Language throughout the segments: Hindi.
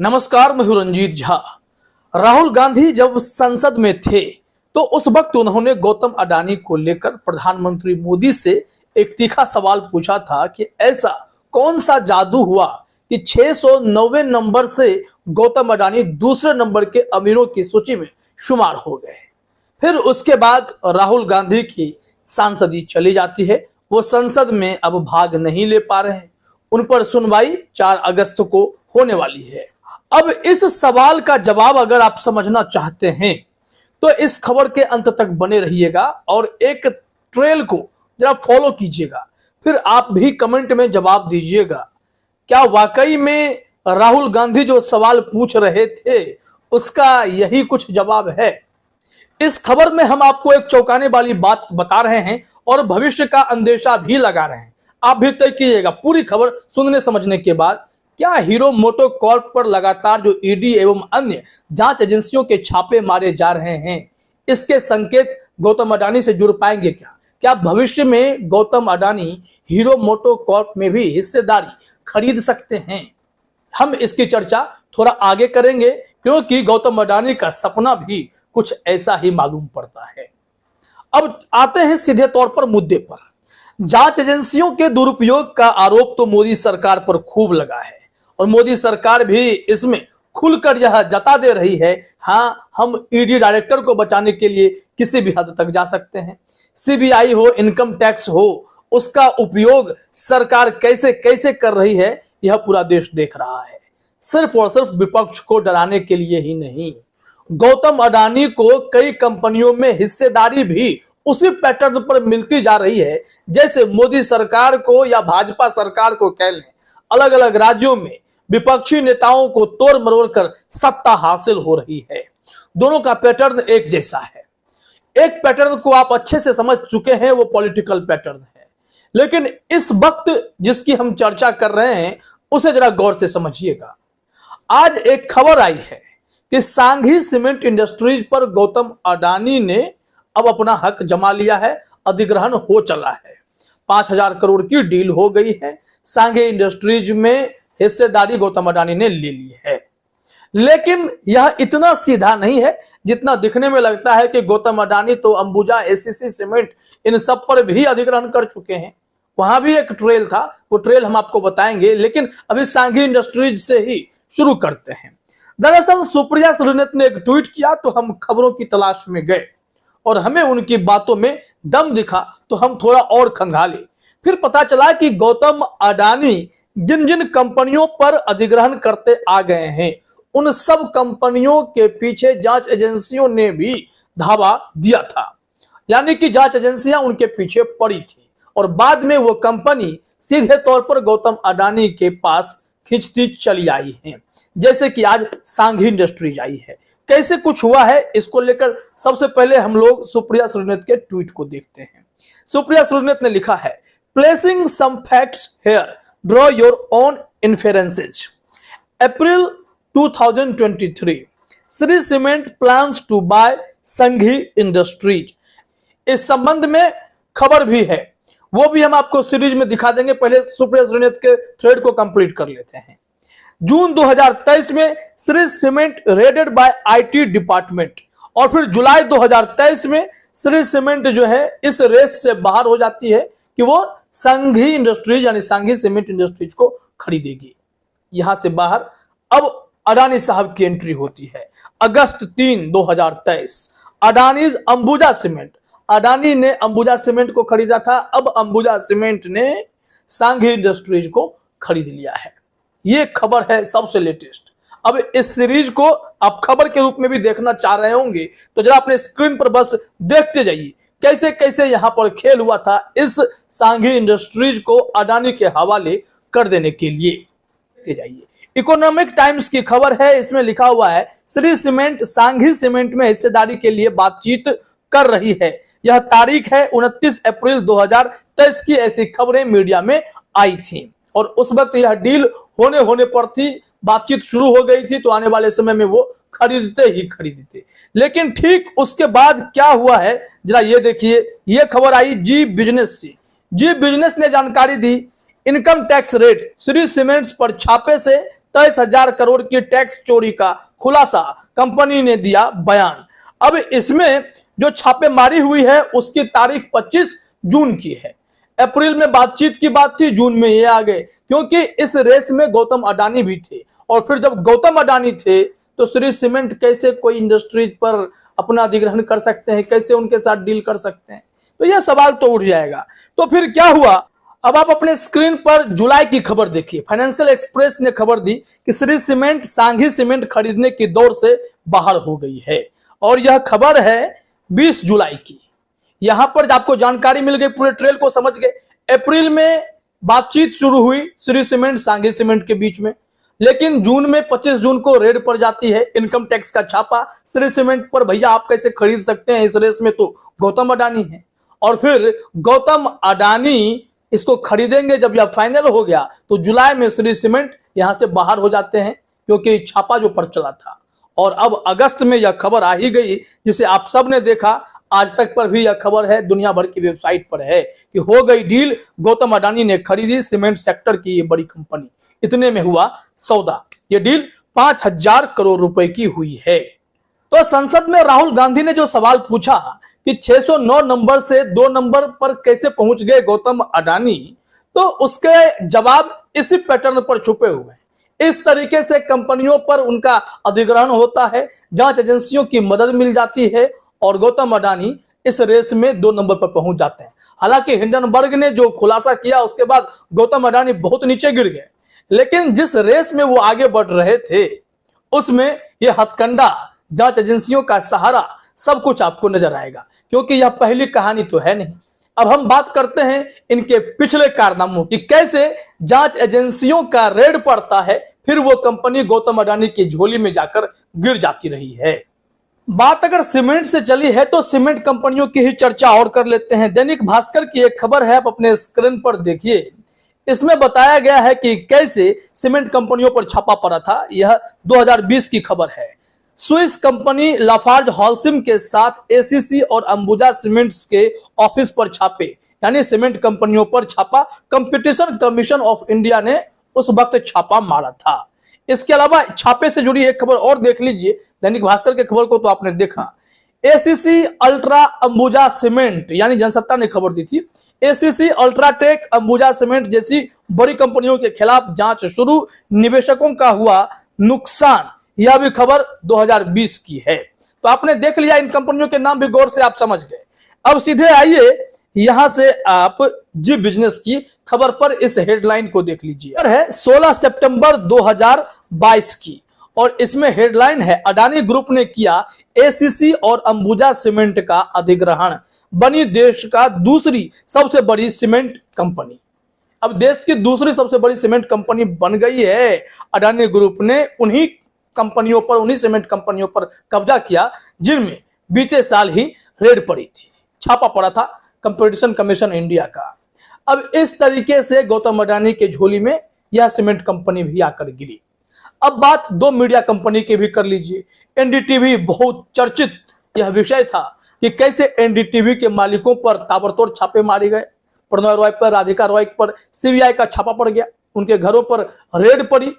नमस्कार, मैं हूं रंजीत झा। राहुल गांधी जब संसद में थे तो उस वक्त उन्होंने गौतम अडानी को लेकर प्रधानमंत्री मोदी से एक तीखा सवाल पूछा था कि ऐसा कौन सा जादू हुआ कि 690 नंबर से गौतम अडानी दूसरे नंबर के अमीरों की सूची में शुमार हो गए। फिर उसके बाद राहुल गांधी की सांसदी चली जाती है। वो संसद में अब भाग नहीं ले पा रहे हैं। उन पर सुनवाई 4 अगस्त को होने वाली है। अब इस सवाल का जवाब अगर आप समझना चाहते हैं तो इस खबर के अंत तक बने रहिएगा और एक ट्रेल को जरा फॉलो कीजिएगा। फिर आप भी कमेंट में जवाब दीजिएगा, क्या वाकई में राहुल गांधी जो सवाल पूछ रहे थे उसका यही कुछ जवाब है। इस खबर में हम आपको एक चौंकाने वाली बात बता रहे हैं और भविष्य का अंदेशा भी लगा रहे हैं। आप भी तय कीजिएगा पूरी खबर सुनने समझने के बाद, क्या हीरो मोटो कॉर्प पर लगातार जो ईडी एवं अन्य जांच एजेंसियों के छापे मारे जा रहे हैं, इसके संकेत गौतम अडानी से जुड़ पाएंगे क्या? क्या भविष्य में गौतम अडानी हीरो मोटो कॉर्प में भी हिस्सेदारी खरीद सकते हैं? हम इसकी चर्चा थोड़ा आगे करेंगे क्योंकि गौतम अडानी का सपना भी कुछ ऐसा ही मालूम पड़ता है। अब आते हैं सीधे तौर पर मुद्दे पर। जांच एजेंसियों के दुरुपयोग का आरोप तो मोदी सरकार पर खूब लगा है और मोदी सरकार भी इसमें खुलकर यह जता दे रही है, हाँ, हम ईडी डायरेक्टर को बचाने के लिए किसी भी हद तक जा सकते हैं। सीबीआई हो, इनकम टैक्स हो, उसका उपयोग सरकार कैसे कैसे कर रही है यह पूरा देश देख रहा है। सिर्फ और सिर्फ विपक्ष को डराने के लिए ही नहीं, गौतम अडानी को कई कंपनियों में हिस्सेदारी भी उसी पैटर्न पर मिलती जा रही है जैसे मोदी सरकार को या भाजपा सरकार को कह लें। अलग अलग राज्यों में विपक्षी नेताओं को तोड़ मरोड़ कर सत्ता हासिल हो रही है। दोनों का पैटर्न एक जैसा है। एक पैटर्न को आप अच्छे से समझ चुके हैं, वो पॉलिटिकल पैटर्न है। लेकिन इस वक्त जिसकी हम चर्चा कर रहे हैं उसे जरा गौर से समझिएगा। आज एक खबर आई है कि सांघी सीमेंट इंडस्ट्रीज पर गौतम अडानी ने अब अपना हक जमा लिया है। अधिग्रहण हो चला है। 5000 करोड़ की डील हो गई है। सांघी इंडस्ट्रीज में हिस्सेदारी गौतम अडानी ने ले ली है। लेकिन यह इतना सीधा नहीं है जितना दिखने में लगता है कि गौतम अडानी तो अंबुजा, एसीसी सीमेंट, इन सब पर भी अधिग्रहण कर चुके हैं। वहां भी एक ट्रेल था, वो ट्रेल हम आपको बताएंगे, लेकिन अभी सांघी इंडस्ट्रीज से ही शुरू करते हैं। दरअसल सुप्रिया श्रीनेत ने एक ट्वीट किया तो हम खबरों की तलाश में गए और हमें उनकी बातों में दम दिखा तो हम थोड़ा और खंगाले। फिर पता चला कि गौतम अडानी जिन जिन कंपनियों पर अधिग्रहण करते आ गए हैं उन सब कंपनियों के पीछे जांच एजेंसियों ने भी धावा दिया था। यानी कि जांच एजेंसियां उनके पीछे पड़ी थी और बाद में वो कंपनी सीधे तौर पर गौतम अडानी के पास खिंचती चली आई है, जैसे कि आज सांघी इंडस्ट्रीज आई है। कैसे कुछ हुआ है इसको लेकर सबसे पहले हम लोग सुप्रिया श्रीनेत के ट्वीट को देखते हैं। सुप्रिया श्रीनेत ने लिखा है, placing some facts here, draw your own inferences. April 2023, Shree cement plans to buy Sanghi industries. इस संबंध में खबर भी है, वो भी हम आपको सीरीज में दिखा देंगे। पहले सुप्रिया श्रीनेत के थ्रेड को कंप्लीट कर लेते हैं। जून 2023 में Shree Cement raided by IT department और फिर जुलाई 2023 में श्री सीमेंट जो है इस रेस से बाहर हो जाती है कि वो संघी इंडस्ट्रीज यानी सांघी सीमेंट इंडस्ट्रीज को खरीदेगी। यहां से बाहर अब अडानी साहब की एंट्री होती है। अगस्त 3, 2023, अडानीज अंबुजा सीमेंट। अडानी ने अंबुजा सीमेंट को खरीदा था, अब अंबुजा सीमेंट ने सांघी इंडस्ट्रीज को खरीद लिया है। ये खबर है सबसे लेटेस्ट। अब इस सीरीज को आप खबर के रूप में भी देखना चाह रहे होंगे तो जरा अपने स्क्रीन पर बस देखते जाइए कैसे कैसे यहां पर खेल हुआ था इस सांघी इंडस्ट्रीज को अडानी के हवाले कर देने के लिए। देखते जाइए। इकोनॉमिक टाइम्स की खबर है, इसमें लिखा हुआ है, श्री सीमेंट सांघी सीमेंट में हिस्सेदारी के लिए बातचीत कर रही है। यह तारीख है 29 अप्रैल 2023 की। ऐसी खबरें मीडिया में आई थी और उस वक्त यह डील होने पर थी, बातचीत शुरू हो गई थी, तो आने वाले समय में वो खरीदते ही खरीदते। लेकिन ठीक उसके बाद क्या हुआ है जरा ये देखिए। ये खबर आई जी बिजनेस से। जी बिजनेस ने जानकारी दी, income tax raid, Shree cements पर छापे से 23,000 करोड़ की टैक्स चोरी का खुलासा कंपनी ने दिया बयान। अब इसमें जो छापेमारी हुई है उसकी तारीख 25 जून की है। अप्रैल में बातचीत की बात थी, जून में ये आ गए, क्योंकि इस रेस में गौतम अडानी भी थे। और फिर जब गौतम अडानी थे तो श्री सीमेंट कैसे कोई इंडस्ट्रीज पर अपना अधिग्रहण कर सकते हैं, कैसे उनके साथ डील कर सकते हैं, तो यह सवाल तो उठ जाएगा। तो फिर क्या हुआ, अब आप अपने स्क्रीन पर जुलाई की खबर देखिए। फाइनेंशियल एक्सप्रेस ने खबर दी कि श्री सीमेंट सांघी सीमेंट खरीदने की दौड़ से बाहर हो गई है, और यह खबर है 20 जुलाई की। यहां पर आपको जानकारी मिल गई, पूरे ट्रेल को समझ गए। अप्रैल में बातचीत शुरू हुई श्री सीमेंट सांघी सीमेंट के बीच में, लेकिन जून में 25 जून को रेड पड़ जाती है, इनकम टैक्स का छापा श्री सीमेंट पर। भैया आप कैसे खरीद सकते हैं, इस रेस में तो गौतम अडानी है। और फिर गौतम अडानी इसको खरीदेंगे, जब यह फाइनल हो गया तो जुलाई में श्री सीमेंट यहां से बाहर हो जाते हैं, क्योंकि छापा जो पड़ चला था। और अब अगस्त में यह खबर आ ही गई, जिसे आप सब ने देखा, आज तक पर भी यह खबर है, दुनिया भर की वेबसाइट पर है कि हो गई डील, गौतम अडानी ने खरीदी सीमेंट सेक्टर की ये बड़ी कंपनी। इतने में हुआ सौदा, ये डील 5,000 करोड़ रुपए की हुई है। तो संसद में राहुल गांधी ने जो सवाल पूछा कि 609 नंबर से 2 नंबर पर कैसे पहुंच गए गौतम अडानी, तो उसके जवाब इसी पैटर्न पर छुपे हुए हैं। इस तरीके से कंपनियों पर उनका अधिग्रहण होता है, जांच एजेंसियों की मदद मिल जाती है, और गौतम अडानी इस रेस में 2 नंबर पर पहुंच जाते हैं। हालांकि हिंडनबर्ग ने जो खुलासा किया उसके बाद गौतम अडानी बहुत नीचे गिर गए, लेकिन जिस रेस में वो आगे बढ़ रहे थे उसमें ये हथकंडा, जांच एजेंसियों का सहारा, सब कुछ आपको नजर आएगा, क्योंकि यह पहली कहानी तो है नहीं। अब हम बात करते हैं इनके पिछले कारनामों की, कैसे जांच एजेंसियों का रेड पड़ता है, फिर वो कंपनी गौतम अडानी की झोली में जाकर गिर जाती रही है। बात अगर सीमेंट से चली है तो सीमेंट कंपनियों की ही चर्चा और कर लेते हैं। दैनिक भास्कर की एक खबर है, आप अपने स्क्रीन पर देखिए। इसमें बताया गया है कि कैसे सीमेंट कंपनियों पर छापा पड़ा था। यह 2020 की खबर है। स्विस कंपनी लाफार्ज हॉलसिम के साथ एसीसी और अंबुजा सीमेंट्स के ऑफिस पर छापे, यानी सीमेंट कंपनियों पर छापा। कंपटीशन कमीशन ऑफ इंडिया ने उस वक्त छापा मारा था। इसके अलावा छापे से जुड़ी एक खबर और देख लीजिए, दैनिक भास्कर के खबर को तो आपने देखा। एसीसी अल्ट्रा अंबुजा सीमेंट, यानी जनसत्ता ने खबर दी थी, एसीसी अल्ट्राटेक अंबुजा सीमेंट जैसी बड़ी कंपनियों के खिलाफ जांच शुरू, निवेशकों का हुआ नुकसान। यह भी खबर 2020 की है। तो आपने देख लिया, इन कंपनियों के नाम भी गौर से आप समझ गए। अब सीधे आइए यहां से आप जी बिजनेस की खबर पर इस हेडलाइन को देख लीजिए। है 16 सितंबर 2022 की, और इसमें हेडलाइन है, अडानी ग्रुप ने किया एसीसी और अंबुजा सीमेंट का अधिग्रहण, बनी देश का दूसरी सबसे बड़ी सीमेंट कंपनी। अब देश की दूसरी सबसे बड़ी सीमेंट कंपनी बन गई है। अडानी ग्रुप ने उन्हीं कंपनियों पर, उन्हीं सीमेंट कंपनियों पर कब्जा किया जिनमें बीते साल ही रेड पड़ी थी, छापा पड़ा था कंपटीशन कमीशन इंडिया का। अब इस तरीके से गौतम अडानी के झोली में यह सीमेंट कंपनी भी आकर गिरी। अब बात 2 मीडिया कंपनी की भी कर लीजिए। एनडीटीवी, बहुत चर्चित यह विषय था कि कैसे एनडीटीवी के मालिकों पर ताबड़तोड़ छापे मारे गए। प्रणय रॉय पर, राधिका रॉय पर सीबीआई का छापा पड़ गया, उनके घरों पर रेड पड़ी।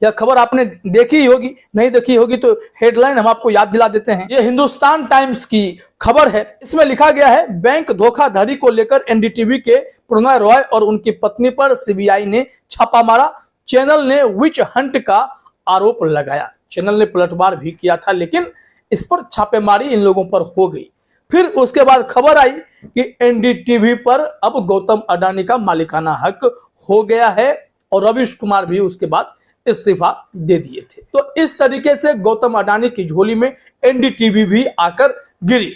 यह खबर आपने देखी होगी, नहीं देखी होगी तो हेडलाइन हम आपको याद दिला देते हैं। यह हिंदुस्तान टाइम्स की खबर है। इसमें लिखा गया है, बैंक धोखाधड़ी को लेकर एनडीटीवी के प्रणय रॉय और उनकी पत्नी पर सीबीआई ने छापा मारा। चैनल ने विच हंट का आरोप लगाया। चैनल ने पलटवार भी किया था, लेकिन इस पर छापेमारी इन लोगों पर हो गई। फिर उसके बाद खबर आई कि एनडीटीवी पर अब गौतम अडानी का मालिकाना हक हो गया है, और रवीश कुमार भी उसके बाद इस्तीफा दे दिए थे। तो इस तरीके से गौतम अडानी की झोली में एनडीटीवी भी आकर गिरी।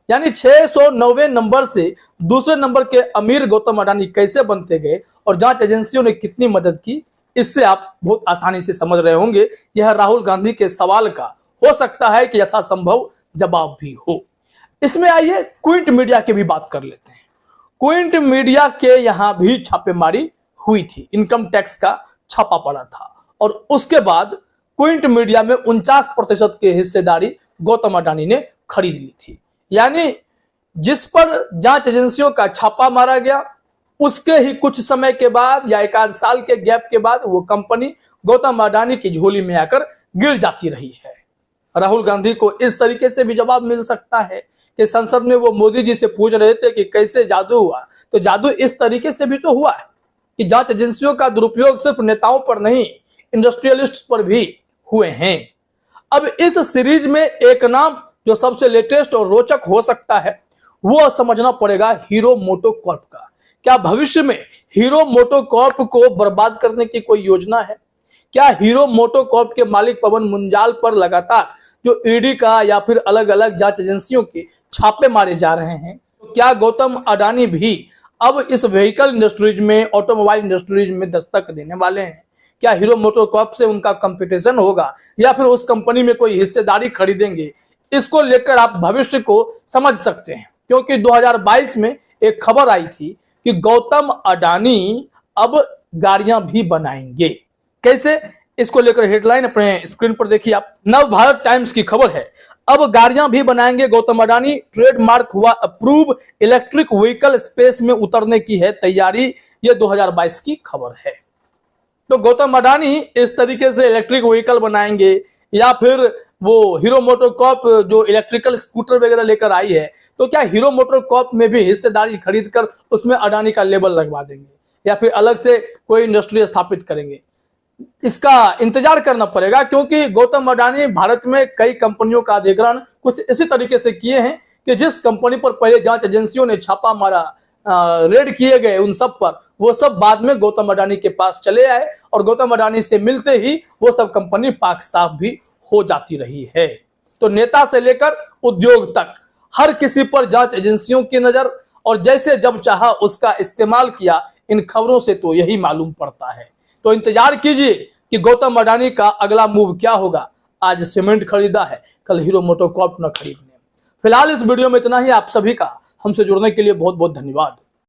यानी 690 नंबर से दूसरे नंबर के अमीर गौतम अडानी कैसे बनते गए और जांच एजेंसियों ने कितनी मदद की, इससे आप बहुत आसानी से समझ रहे होंगे। यह राहुल गांधी के सवाल का हो सकता है कि यथासंभव जवाब भी हो। इसमें आइए क्विंट मीडिया की भी बात कर लेते हैं। क्विंट मीडिया के यहां भी छापेमारी हुई थी, इनकम टैक्स का छापा पड़ा था, और उसके बाद क्विंट मीडिया में 49% की हिस्सेदारी गौतम अडानी ने खरीद ली थी। यानी जिस पर जांच एजेंसियों का छापा मारा गया, उसके ही कुछ समय के बाद या एक आध साल के गैप के बाद वो कंपनी गौतम अडानी की झोली में आकर गिर जाती रही है। राहुल गांधी को इस तरीके से भी जवाब मिल सकता है कि संसद में वो मोदी जी से पूछ रहे थे कि कैसे जादू हुआ, तो जादू इस तरीके से भी तो हुआ है कि जांच एजेंसियों का दुरुपयोग सिर्फ नेताओं पर नहीं, इंडस्ट्रियलिस्ट पर भी हुए हैं। अब इस सीरीज में एक नाम जो सबसे लेटेस्ट और रोचक हो सकता है वो समझना पड़ेगा हीरो मोटोकॉर्प का। क्या भविष्य में हीरो मोटोकॉर्प को बर्बाद करने की कोई योजना है? क्या हीरो मोटोकॉर्प के मालिक पवन मुंजाल पर लगातार जो ईडी का या फिर अलग अलग जांच एजेंसियों के छापे मारे जा रहे हैं, तो क्या गौतम अडानी भी अब इस व्हीकल इंडस्ट्रीज में, ऑटोमोबाइल इंडस्ट्रीज में दस्तक देने वाले हैं? क्या हीरो मोटोकॉर्प से उनका कंपटीशन होगा या फिर उस कंपनी में कोई हिस्सेदारी खरीदेंगे? इसको लेकर आप भविष्य को समझ सकते हैं, क्योंकि 2022 में एक खबर आई थी कि गौतम अडानी अब गाड़ियां भी बनाएंगे। कैसे? इसको लेकर हेडलाइन अपने स्क्रीन पर देखिए आप। नव भारत टाइम्स की खबर है, अब गाड़ियां भी बनाएंगे गौतम अडानी, ट्रेडमार्क हुआ अप्रूव, इलेक्ट्रिक व्हीकल स्पेस में उतरने की है तैयारी। ये 2022 की खबर है। तो गौतम अडानी इस तरीके से इलेक्ट्रिक व्हीकल बनाएंगे या फिर वो हीरो मोटोकॉर्प जो इलेक्ट्रिकल स्कूटर वगैरह लेकर आई है, तो क्या हीरो मोटोकॉर्प में भी हिस्सेदारी खरीद कर उसमें अडानी का लेबल लगवा देंगे या फिर अलग से कोई इंडस्ट्री स्थापित करेंगे? इसका इंतजार करना पड़ेगा, क्योंकि गौतम अडानी भारत में कई कंपनियों का अधिग्रहण कुछ इसी तरीके से किए हैं कि जिस कंपनी पर पहले जांच एजेंसियों ने छापा मारा, रेड किए गए, उन सब पर वो सब बाद में गौतम अडानी के पास चले आए और गौतम अडानी से मिलते ही वो सब कंपनी पाक साफ भी हो जाती रही है। तो नेता से लेकर उद्योग तक हर किसी पर जांच एजेंसियों की नजर, और जैसे जब चाहा उसका इस्तेमाल किया, इन खबरों से तो यही मालूम पड़ता है। तो इंतजार कीजिए कि गौतम अडानी का अगला मूव क्या होगा। आज सीमेंट खरीदा है, कल हीरो मोटोकॉर्प न खरीदने। फिलहाल इस वीडियो में इतना ही। आप सभी का हमसे जुड़ने के लिए बहुत बहुत धन्यवाद।